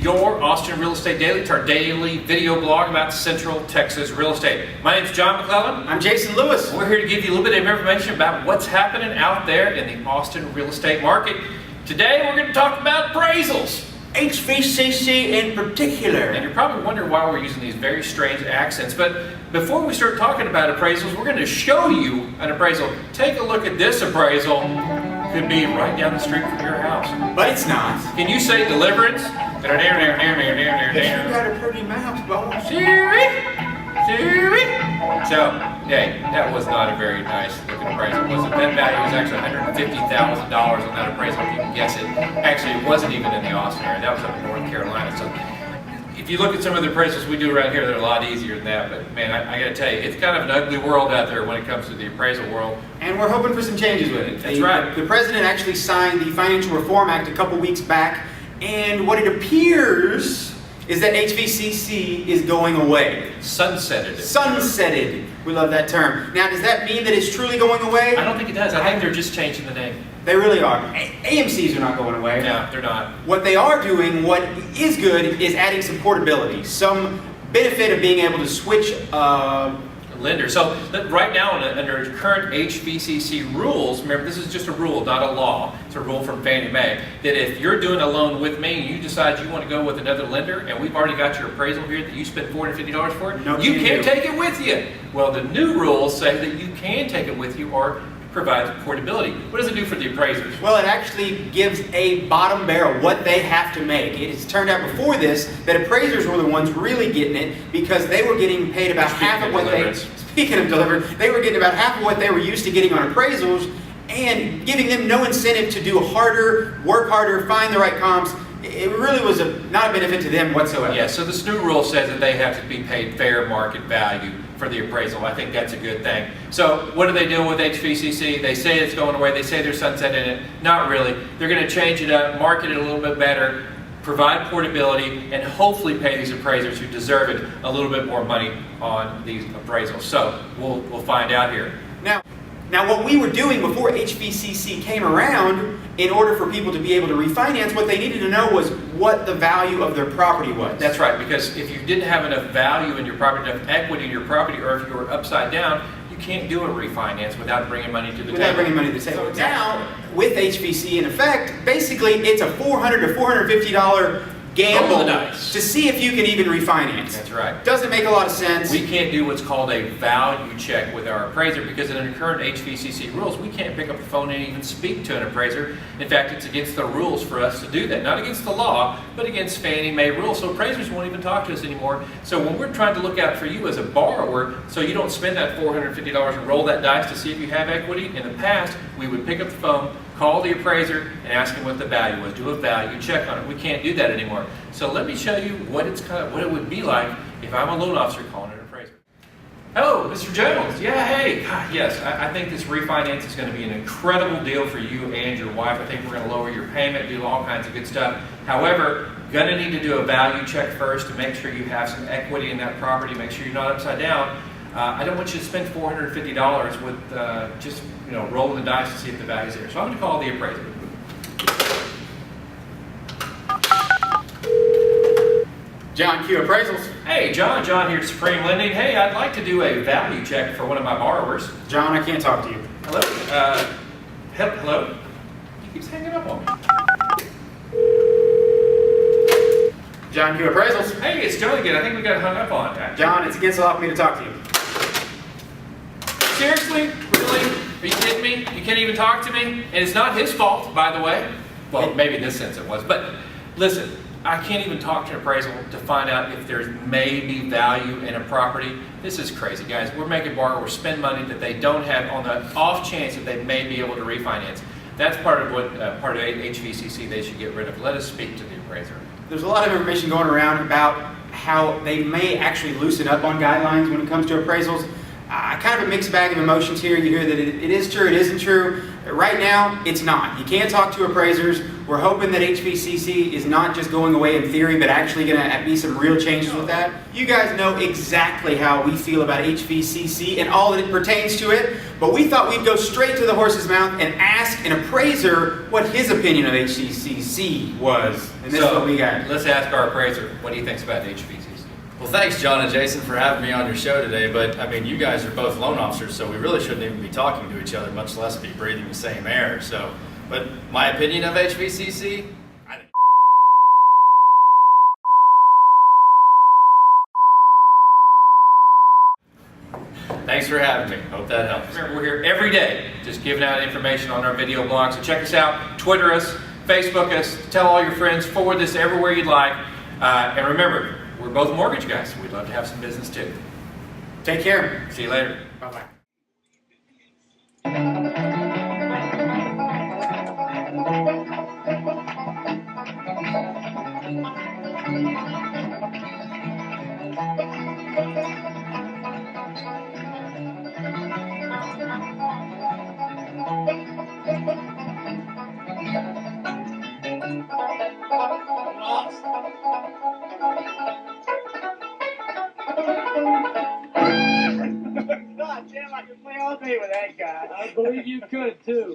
your Austin Real Estate Daily. It's our daily video blog about Central Texas real estate. My name is John McClellan. I'm Jason Lewis. We're here to give you a little bit of information about what's happening out there in the Austin real estate market. Today we're going to talk about appraisals. HVCC in particular. And you're probably wondering why we're using these very strange accents, but before we start talking about appraisals, we're going to show you an appraisal. Take a look at this appraisal. Could be right down the street from your house. But it's not. Can you say deliverance? You got a pretty mouth, boss. So, hey, that was not a very nice looking appraisal, was it? That value was actually $150,000 on that appraisal, if you can guess it. Actually, it wasn't even in the Austin area. That was up in North Carolina. So, if you look at some of the appraisals we do around here, they're a lot easier than that. But man, I got to tell you, it's kind of an ugly world out there when it comes to the appraisal world. And we're hoping for some changes with it. That's right. The president actually signed the Financial Reform Act a couple weeks back, and what it appears is that HVCC is going away. Sunsetted. Sunsetted. We love that term. Now, does that mean that it's truly going away? I don't think it does. I think they're just changing the name. They really are. AMCs are not going away. No, they're not. What they are doing, what is good, is adding some portability, some benefit of being able to switch lender. So right now under current HVCC rules, remember this is just a rule, not a law. It's a rule from Fannie Mae, that if you're doing a loan with me and you decide you want to go with another lender and we've already got your appraisal here that you spent $450 for, you can't take it with you. Well, the new rules say that you can take it with you or provides portability. What does it do for the appraisers? Well, it actually gives a bottom barrel, what they have to make. It has turned out before this that appraisers were the ones really getting it because they were getting paid about half of what speaking of delivered, they were getting about half of what they were used to getting on appraisals and giving them no incentive to do harder, work harder, find the right comps. It really was not a benefit to them whatsoever. Yeah, so this new rule says that they have to be paid fair market value for the appraisal. I think that's a good thing. So what do they do with HVCC? They say it's going away. They say they're sunsetting it. Not really. They're going to change it up, market it a little bit better, provide portability, and hopefully pay these appraisers who deserve it a little bit more money on these appraisals. So we'll find out here. Now what we were doing before HVCC came around, in order for people to be able to refinance, what they needed to know was what the value of their property was. That's right, because if you didn't have enough value in your property, enough equity in your property, or if you were upside down, you can't do a refinance without bringing money to the table. Without bringing money to the table. So now, with HVC in effect, basically it's a $400 to $450 gamble to see if you can even refinance. That's right. Doesn't make a lot of sense. We can't do what's called a value check with our appraiser because in the current HVCC rules, we can't pick up the phone and even speak to an appraiser. In fact, it's against the rules for us to do that. Not against the law, but against Fannie Mae rules. So appraisers won't even talk to us anymore. So when we're trying to look out for you as a borrower, so you don't spend that $450 and roll that dice to see if you have equity, in the past, we would pick up the phone, call the appraiser, and ask him what the value was. Do a value check on it. We can't do that anymore. So let me show you what what it would be like if I'm a loan officer calling an appraiser. Hello, Mr. Jones. Yeah, hey. God, yes, I think this refinance is going to be an incredible deal for you and your wife. I think we're going to lower your payment, do all kinds of good stuff. However, going to need to do a value check first to make sure you have some equity in that property, make sure you're not upside down. I don't want you to spend $450 with just rolling the dice to see if the value's there. So I'm going to call the appraiser. John Q Appraisals. Hey, John here at Supreme Lending. Hey, I'd like to do a value check for one of my borrowers. John, I can't talk to you. Hello? Hello? He keeps hanging up on me. John Q Appraisals. Hey, it's John again. I think we got hung up on. John, it's against the law for me to talk to you. Seriously? Really? Are you kidding me? You can't even talk to me? And it's not his fault, by the way. Well, maybe in this sense it was. But listen, I can't even talk to an appraisal to find out if there's maybe value in a property. This is crazy, guys. We're making borrowers spend money that they don't have on the off chance that they may be able to refinance. That's part of what part of HVCC they should get rid of. Let us speak to the appraiser. There's a lot of information going around about how they may actually loosen up on guidelines when it comes to appraisals. Kind of a mixed bag of emotions here. You hear that it is true, it isn't true. Right now, it's not. You can't talk to appraisers. We're hoping that HVCC is not just going away in theory, but actually going to be some real changes with that. You guys know exactly how we feel about HVCC and all that it pertains to it, but we thought we'd go straight to the horse's mouth and ask an appraiser what his opinion of HVCC was. And this is what we got. Let's ask our appraiser what he thinks about HVCC. Well, thanks, John and Jason, for having me on your show today, but I mean, you guys are both loan officers, so we really shouldn't even be talking to each other, much less be breathing the same air. So, but my opinion of HVCC, I think. Thanks for having me. Hope that helps. Remember, we're here every day just giving out information on our video blog, so check us out, Twitter us, Facebook us, tell all your friends, forward this everywhere you'd like, and remember, we're both mortgage guys, so we'd love to have some business too. Take care. See you later. Bye-bye. God damn, I could play all day with that guy. I believe you could too.